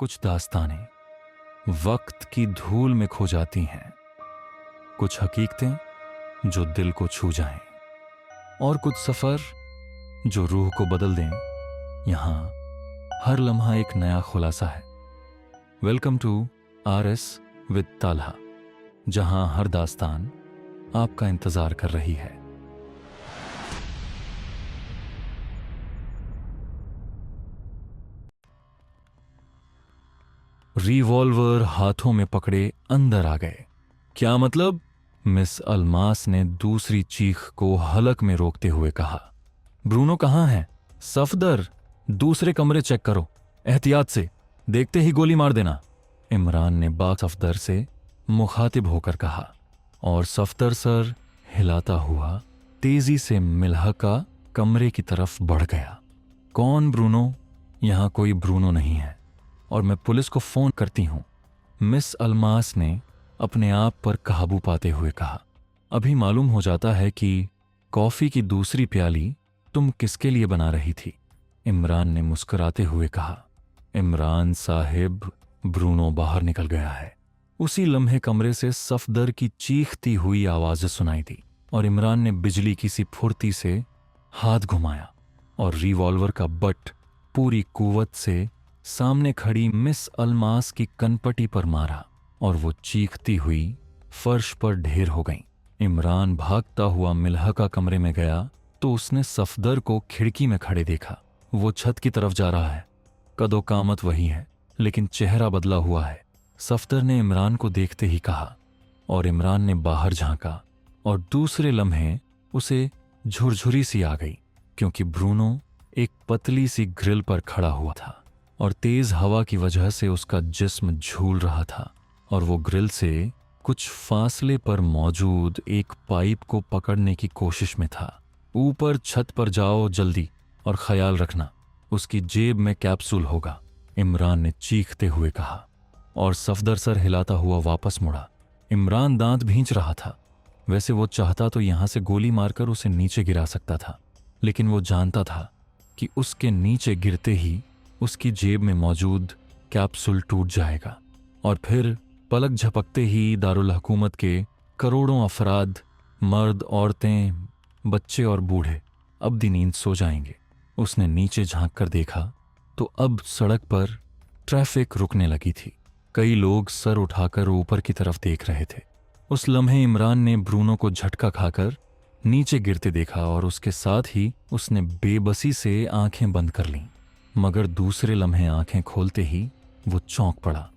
कुछ दास्तानें वक्त की धूल में खो जाती हैं, कुछ हकीकतें जो दिल को छू जाएं, और कुछ सफर जो रूह को बदल दें। यहां हर लम्हा एक नया खुलासा है। Welcome to RS with Talha, जहां हर दास्तान आपका इंतजार कर रही है। रिवॉल्वर हाथों में पकड़े अंदर आ गए। क्या मतलब? मिस अल्मास ने दूसरी चीख को हलक में रोकते हुए कहा। ब्रूनो कहाँ है? सफदर, दूसरे कमरे चेक करो, एहतियात से, देखते ही गोली मार देना। इमरान ने बाग सफदर से मुखातिब होकर कहा, और सफदर सर हिलाता हुआ तेजी से मिल्हका कमरे की तरफ बढ़ गया। कौन ब्रूनो? यहां कोई ब्रूनो नहीं है और मैं पुलिस को फोन करती हूं, मिस अल्मास ने अपने आप पर काबू पाते हुए कहा। अभी मालूम हो जाता है कि कॉफी की दूसरी प्याली तुम किसके लिए बना रही थी, इमरान ने मुस्कुराते हुए कहा। इमरान साहिब, ब्रूनो बाहर निकल गया है। उसी लम्हे कमरे से सफदर की चीखती हुई आवाज़ें सुनाई दी और इमरान ने बिजली की सी फुर्ती से हाथ घुमाया और रिवॉल्वर का बट पूरी कुव्वत से सामने खड़ी मिस अल्मास की कनपटी पर मारा और वो चीखती हुई फर्श पर ढेर हो गई। इमरान भागता हुआ मिल्हका कमरे में गया तो उसने सफदर को खिड़की में खड़े देखा। वो छत की तरफ जा रहा है। कदो कामत वही है, लेकिन चेहरा बदला हुआ है। सफदर ने इमरान को देखते ही कहा और इमरान ने बाहर झांका और दूसरे लम्हे उसे झुरझुरी सी आ गई, क्योंकि ब्रूनो एक पतली सी ग्रिल पर खड़ा हुआ था और तेज हवा की वजह से उसका जिस्म झूल रहा था और वो ग्रिल से कुछ फासले पर मौजूद एक पाइप को पकड़ने की कोशिश में था। ऊपर छत पर जाओ जल्दी, और ख्याल रखना उसकी जेब में कैप्सूल होगा, इमरान ने चीखते हुए कहा और सफदर सर हिलाता हुआ वापस मुड़ा। इमरान दांत भींच रहा था। वैसे वो चाहता तो यहां से गोली मारकर उसे नीचे गिरा सकता था, लेकिन वो जानता था कि उसके नीचे गिरते ही उसकी जेब में मौजूद कैप्सूल टूट जाएगा और फिर पलक झपकते ही दारुल हुकूमत के करोड़ों अफराद, मर्द, औरतें, बच्चे और बूढ़े अब्दी नींद सो जाएंगे। उसने नीचे झांक कर देखा तो अब सड़क पर ट्रैफिक रुकने लगी थी। कई लोग सर उठाकर ऊपर की तरफ देख रहे थे। उस लम्हे इमरान ने ब्रूनो को झटका खाकर नीचे गिरते देखा और उसके साथ ही उसने बेबसी से आंखें बंद कर लीं। मगर दूसरे लम्हे आंखें खोलते ही वो चौंक पड़ा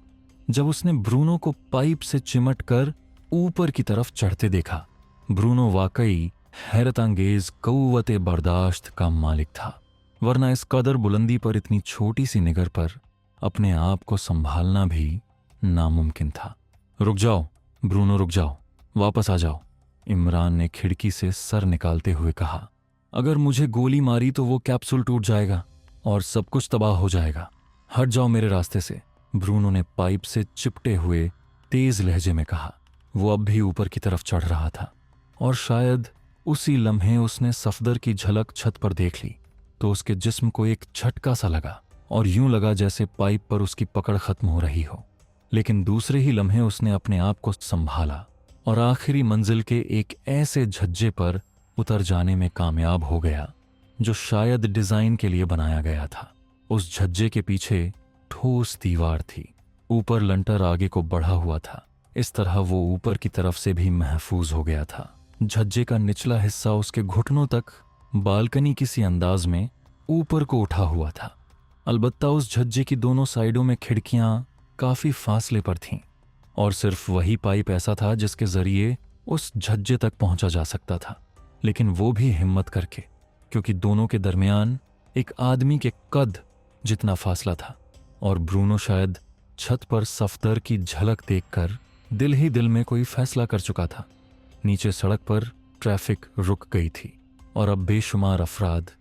जब उसने ब्रूनो को पाइप से चिमट कर ऊपर की तरफ चढ़ते देखा। ब्रूनो वाकई हैरतअंगेज कव्वते बर्दाश्त का मालिक था, वरना इस कदर बुलंदी पर इतनी छोटी सी निगर पर अपने आप को संभालना भी नामुमकिन था। रुक जाओ ब्रूनो, रुक जाओ, वापस आ जाओ, इमरान ने खिड़की से सर निकालते हुए कहा। अगर मुझे गोली मारी तो वो कैप्सूल टूट जाएगा और सब कुछ तबाह हो जाएगा। हट जाओ मेरे रास्ते से, ब्रूनो ने पाइप से चिपटे हुए तेज लहजे में कहा। वो अब भी ऊपर की तरफ चढ़ रहा था और शायद उसी लम्हे उसने सफदर की झलक छत पर देख ली तो उसके जिस्म को एक झटका सा लगा और यूं लगा जैसे पाइप पर उसकी पकड़ खत्म हो रही हो। लेकिन दूसरे ही लम्हे उसने अपने आप को संभाला और आखिरी मंजिल के एक ऐसे झज्जे पर उतर जाने में कामयाब हो गया जो शायद डिजाइन के लिए बनाया गया था। उस झज्जे के पीछे ठोस दीवार थी, ऊपर लंटर आगे को बढ़ा हुआ था। इस तरह वो ऊपर की तरफ से भी महफूज हो गया था। झज्जे का निचला हिस्सा उसके घुटनों तक बालकनी किसी अंदाज में ऊपर को उठा हुआ था। अलबत्ता उस झज्जे की दोनों साइडों में खिड़कियां काफी फासले पर थीं और सिर्फ वही पाइप ऐसा था जिसके जरिए उस झज्जे तक पहुंचा जा सकता था, लेकिन वो भी हिम्मत करके, क्योंकि दोनों के दरमियान एक आदमी के कद जितना फासला था। और ब्रूनो शायद छत पर सफदर की झलक देखकर दिल ही दिल में कोई फैसला कर चुका था। नीचे सड़क पर ट्रैफिक रुक गई थी और अब बेशुमार अफराद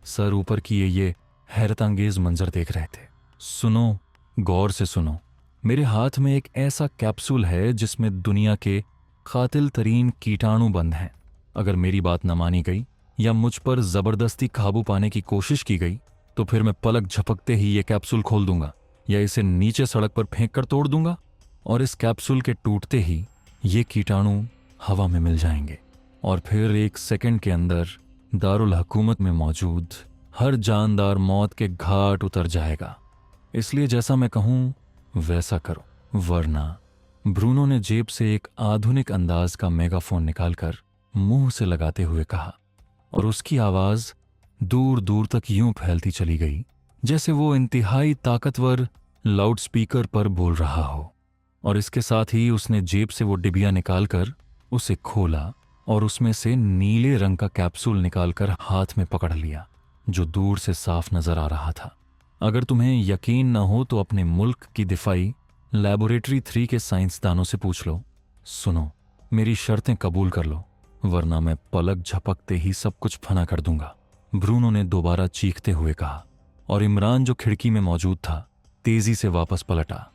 सर ऊपर किए ये हैरतअंगेज मंजर देख रहे थे। सुनो, गौर से सुनो, मेरे हाथ में एक ऐसा कैप्सूल है जिसमें दुनिया के कातिल तरीन कीटाणु बंद हैं। अगर मेरी बात न मानी गई या मुझ पर जबरदस्ती काबू पाने की कोशिश की गई तो फिर मैं पलक झपकते ही ये कैप्सूल खोल दूंगा या इसे नीचे सड़क पर फेंक कर तोड़ दूंगा और इस कैप्सूल के टूटते ही ये कीटाणु हवा में मिल जाएंगे और फिर 1 सेकंड के अंदर दारुल हुकूमत में मौजूद हर जानदार मौत के घाट उतर जाएगा। इसलिए जैसा मैं कहूं वैसा करो, वरना। ब्रूनो ने जेब से एक आधुनिक अंदाज का मेगाफोन निकालकर मुंह से लगाते हुए कहा और उसकी आवाज दूर दूर तक यूं फैलती चली गई जैसे वो इंतहाई ताकतवर लाउडस्पीकर पर बोल रहा हो। और इसके साथ ही उसने जेब से वो डिबिया निकालकर उसे खोला और उसमें से नीले रंग का कैप्सूल निकालकर हाथ में पकड़ लिया, जो दूर से साफ नजर आ रहा था। अगर तुम्हें यकीन न हो तो अपने मुल्क की दिफाई लैबोरेटरी 3 के साइंसदानों से पूछ लो। सुनो, मेरी शर्तें कबूल कर लो, वरना मैं पलक झपकते ही सब कुछ फना कर दूंगा, ब्रूनो ने दोबारा चीखते हुए कहा। और इमरान, जो खिड़की में मौजूद था, तेजी से वापस पलटा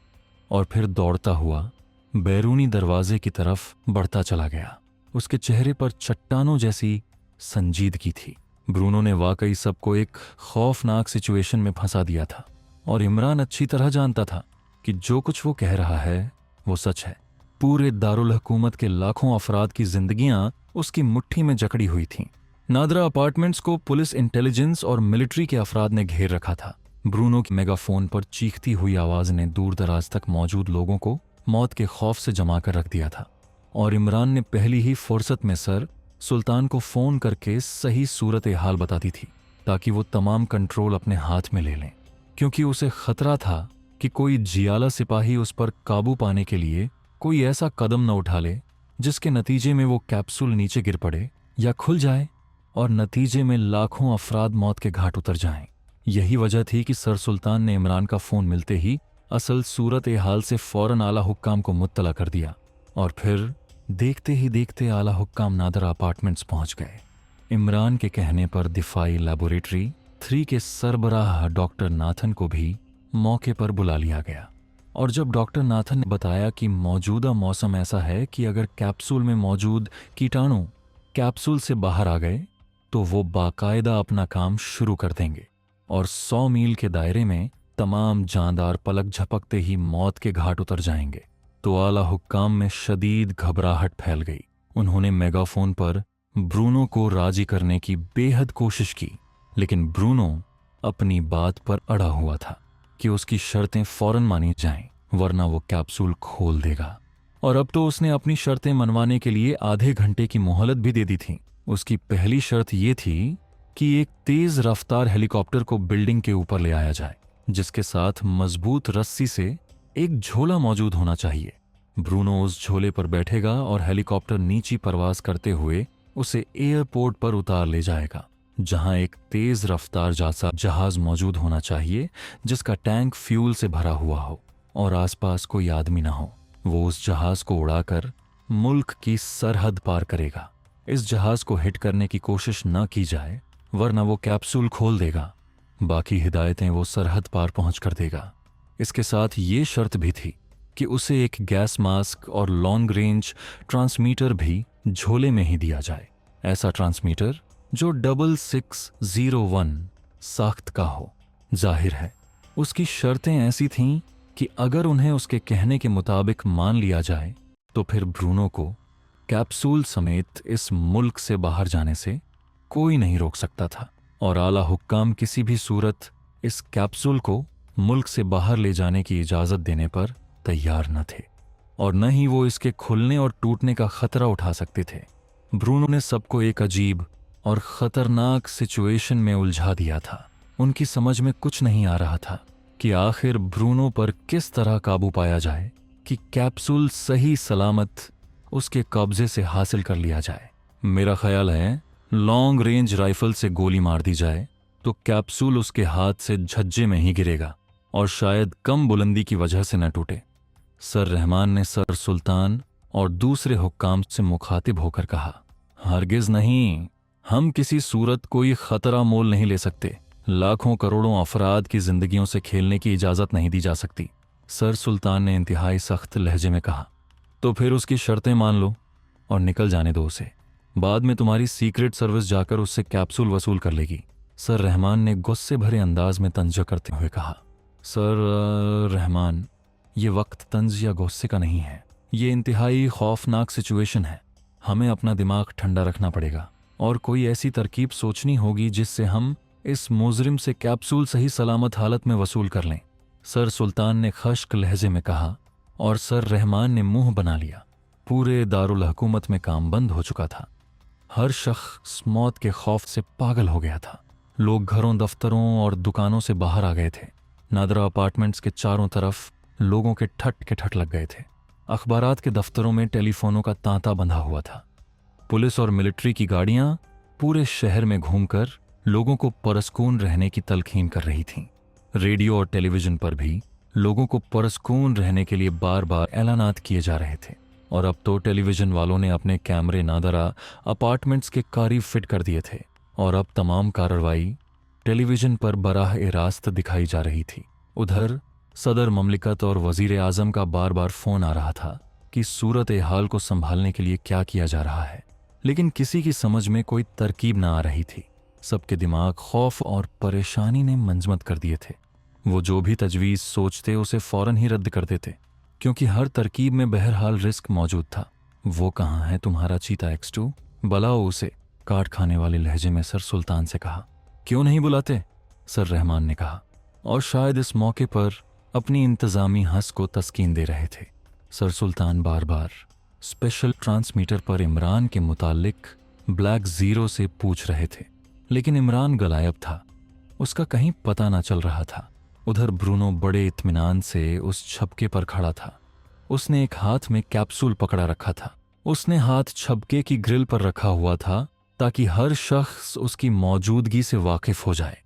और फिर दौड़ता हुआ बैरूनी दरवाजे की तरफ बढ़ता चला गया। उसके चेहरे पर चट्टानों जैसी संजीदगी थी। ब्रूनो ने वाकई सबको एक खौफनाक सिचुएशन में फंसा दिया था और इमरान अच्छी तरह जानता था कि जो कुछ वो कह रहा है वो सच है। पूरे दारुल हुकूमत के लाखों अफराद की जिंदगियां उसकी मुट्ठी में जकड़ी हुई थीं। नादरा अपार्टमेंट्स को पुलिस, इंटेलिजेंस और मिलिट्री के अफराद ने घेर रखा था। ब्रूनो की मेगाफोन पर चीखती हुई आवाज ने दूर दराज तक मौजूद लोगों को मौत के खौफ से जमा कर रख दिया था और इमरान ने पहली ही फुर्सत में सर सुल्तान को फोन करके सही सूरत हाल बता दी थी, ताकि वो तमाम कंट्रोल अपने हाथ में ले लें, क्योंकि उसे खतरा था कि कोई जियाला सिपाही उस पर काबू पाने के लिए कोई ऐसा कदम न उठा ले जिसके नतीजे में वो कैप्सूल नीचे गिर पड़े या खुल जाए और नतीजे में लाखों अफराद मौत के घाट उतर जाएं। यही वजह थी कि सर सुल्तान ने इमरान का फोन मिलते ही असल सूरत हाल से फौरन आला हुक्काम को मुत्तला कर दिया और फिर देखते ही देखते आला हुक्काम नादरा अपार्टमेंट्स पहुंच गए। इमरान के कहने पर दिफाई लैबोरेटरी 3 के सरबराह डॉक्टर नाथन को भी मौके पर बुला लिया गया और जब डॉक्टर नाथन ने बताया कि मौजूदा मौसम ऐसा है कि अगर कैप्सूल में मौजूद कीटाणु कैप्सूल से बाहर आ गए तो वो बाकायदा अपना काम शुरू कर देंगे और 100 मील के दायरे में तमाम जानदार पलक झपकते ही मौत के घाट उतर जाएंगे, तो आला हुक्काम में शदीद घबराहट फैल गई। उन्होंने मेगाफोन पर ब्रूनो को राजी करने की बेहद कोशिश की, लेकिन ब्रूनो अपनी बात पर अड़ा हुआ था कि उसकी शर्तें फौरन मानी जाएं, वरना वो कैप्सूल खोल देगा। और अब तो उसने अपनी शर्तें मनवाने के लिए आधे घंटे की मोहलत भी दे दी थी। उसकी पहली शर्त ये थी कि एक तेज रफ्तार हेलीकॉप्टर को बिल्डिंग के ऊपर ले आया जाए, जिसके साथ मजबूत रस्सी से एक झोला मौजूद होना चाहिए। ब्रूनो उस झोले पर बैठेगा और हेलीकॉप्टर नीची परवाज करते हुए उसे एयरपोर्ट पर उतार ले जाएगा, जहां एक तेज रफ्तार जहाज मौजूद होना चाहिए जिसका टैंक फ्यूल से भरा हुआ हो और आसपास कोई आदमी ना हो। वो उस जहाज को उड़ाकर मुल्क की सरहद पार करेगा। इस जहाज को हिट करने की कोशिश न की जाए, वरना वो कैप्सूल खोल देगा। बाकी हिदायतें वो सरहद पार पहुंच कर देगा। इसके साथ ये शर्त भी थी कि उसे एक गैस मास्क और लॉन्ग रेंज ट्रांसमीटर भी झोले में ही दिया जाए। ऐसा ट्रांसमीटर जो 6601 साख्त का हो। जाहिर है उसकी शर्तें ऐसी थीं कि अगर उन्हें उसके कहने के मुताबिक मान लिया जाए तो फिर ब्रूनो को कैप्सूल समेत इस मुल्क से बाहर जाने से कोई नहीं रोक सकता था और आला हुक्काम किसी भी सूरत इस कैप्सूल को मुल्क से बाहर ले जाने की इजाजत देने पर तैयार न थे और न ही वो इसके खुलने और टूटने का खतरा उठा सकते थे। ब्रूनो ने सबको एक अजीब और खतरनाक सिचुएशन में उलझा दिया था। उनकी समझ में कुछ नहीं आ रहा था कि आखिर ब्रूनो पर किस तरह काबू पाया जाए कि कैप्सूल सही सलामत उसके कब्जे से हासिल कर लिया जाए। मेरा ख्याल है लॉन्ग रेंज राइफल से गोली मार दी जाए तो कैप्सूल उसके हाथ से झज्जे में ही गिरेगा और शायद कम बुलंदी की वजह से न टूटे। सर रहमान ने सर सुल्तान और दूसरे हुक्काम से मुखातिब होकर कहा, हरगिज नहीं, हम किसी सूरत कोई खतरा मोल नहीं ले सकते। लाखों करोड़ों अफराद की जिंदगियों से खेलने की इजाजत नहीं दी जा सकती। सर सुल्तान ने इंतहाई सख्त लहजे में कहा, तो फिर उसकी शर्तें मान लो और निकल जाने दो उसे। बाद में तुम्हारी सीक्रेट सर्विस जाकर उससे कैप्सूल वसूल कर लेगी। सर रहमान ने गुस्से भरे अंदाज में तंजा करते हुए कहा। सर रहमान, ये वक्त तंज या गुस्से का नहीं है। ये इंतहाई खौफनाक सिचुएशन है। हमें अपना दिमाग ठंडा रखना पड़ेगा और कोई ऐसी तरकीब सोचनी होगी जिससे हम इस मुजरिम से कैप्सूल सही सलामत हालत में वसूल कर लें, सर सुल्तान ने खश्क लहजे में कहा। और सर रहमान ने मुंह बना लिया। पूरे दारुल हुकूमत में काम बंद हो चुका था। हर शख्स मौत के खौफ से पागल हो गया था। लोग घरों, दफ्तरों और दुकानों से बाहर आ गए थे। नादरा अपार्टमेंट्स के चारों तरफ लोगों के ठट लग गए थे। अखबारात के दफ्तरों में टेलीफोनों का तांता बंधा हुआ था। पुलिस और मिलिट्री की गाड़ियां पूरे शहर में घूमकर लोगों को पुरस्कून रहने की तलकीन कर रही थीं। रेडियो और टेलीविजन पर भी लोगों को पुरस्कून रहने के लिए बार बार ऐलानात किए जा रहे थे। और अब तो टेलीविजन वालों ने अपने कैमरे नादरा अपार्टमेंट्स के करीब फिट कर दिए थे और अब तमाम कार्रवाई टेलीविजन पर बराह रास्त दिखाई जा रही थी। उधर सदर ममलिकत और वजीर आजम का बार बार फोन आ रहा था कि सूरत हाल को संभालने के लिए क्या किया जा रहा है, लेकिन किसी की समझ में कोई तरकीब न आ रही थी। सबके दिमाग खौफ और परेशानी ने मंजमद कर दिए थे। वो जो भी तजवीज़ सोचते उसे फौरन ही रद्द कर देते, क्योंकि हर तरकीब में बहरहाल रिस्क मौजूद था। वो कहाँ है तुम्हारा चीता X2? बुलाओ उसे, काट खाने वाले लहजे में सर सुल्तान से कहा। क्यों नहीं बुलाते? सर रहमान ने कहा, और शायद इस मौके पर अपनी इंतज़ामी हंस को तस्कीन दे रहे थे। सर सुल्तान बार बार स्पेशल ट्रांसमीटर पर इमरान के मुतालिक ब्लैक ज़ीरो से पूछ रहे थे, लेकिन इमरान गायब था। उसका कहीं पता ना चल रहा था। उधर ब्रूनो बड़े इत्मीनान से उस छबके पर खड़ा था। उसने एक हाथ में कैप्सूल पकड़ा रखा था। उसने हाथ छबके की ग्रिल पर रखा हुआ था ताकि हर शख्स उसकी मौजूदगी से वाकिफ हो जाए,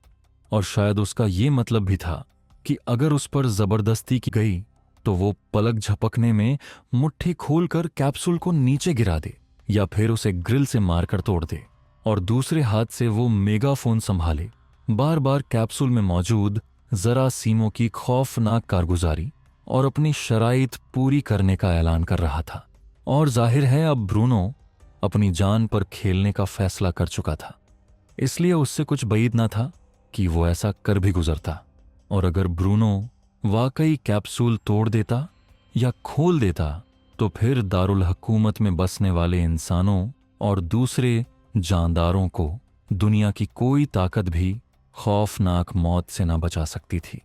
और शायद उसका ये मतलब भी था कि अगर उस पर जबरदस्ती की गई तो वो पलक झपकने में मुट्ठी खोलकर कैप्सूल को नीचे गिरा दे या फिर उसे ग्रिल से मारकर तोड़ दे, और दूसरे हाथ से वो मेगाफोन संभाले, बार बार कैप्सूल में मौजूद जरासीमों की खौफनाक कारगुजारी और अपनी शराइत पूरी करने का ऐलान कर रहा था। और जाहिर है अब ब्रूनो अपनी जान पर खेलने का फैसला कर चुका था, इसलिए उससे कुछ बईद ना था कि वो ऐसा कर भी गुजरता। और अगर ब्रूनो वाकई कैप्सूल तोड़ देता या खोल देता तो फिर दारुल हुकूमत में बसने वाले इंसानों और दूसरे जानदारों को दुनिया की कोई ताकत भी खौफनाक मौत से ना बचा सकती थी।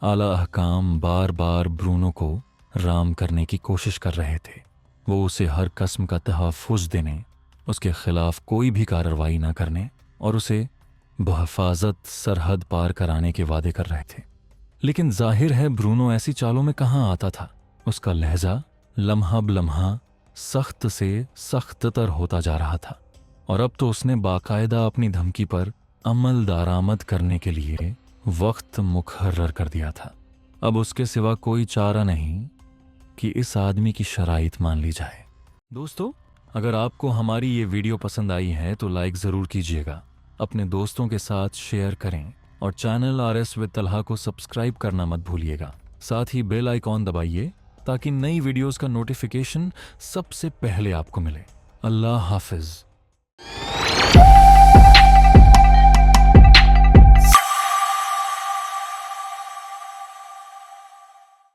आला अहकाम बार बार ब्रूनो को राम करने की कोशिश कर रहे थे। वो उसे हर कस्म का तहफ़्फ़ुज़ देने, उसके खिलाफ कोई भी कार्रवाई ना करने और उसे बहिफाजत सरहद पार कराने के वादे कर रहे थे। लेकिन जाहिर है ब्रूनो ऐसी चालों में कहाँ आता था। उसका लहजा लम्हा ब लम्हा सख्त से सख्ततर होता जा रहा था, और अब तो उसने बाकायदा अपनी धमकी पर अमल दरामद करने के लिए वक्त मुकर्रर कर दिया था। अब उसके सिवा कोई चारा नहीं कि इस आदमी की शराइत मान ली जाए। दोस्तों, अगर आपको हमारी ये वीडियो पसंद आई है तो लाइक ज़रूर कीजिएगा, अपने दोस्तों के साथ शेयर करें और चैनल RS विद तलहा को सब्सक्राइब करना मत भूलिएगा। साथ ही बेल आइकॉन दबाइए ताकि नई वीडियोस का नोटिफिकेशन सबसे पहले आपको मिले। अल्लाह हाफिज़।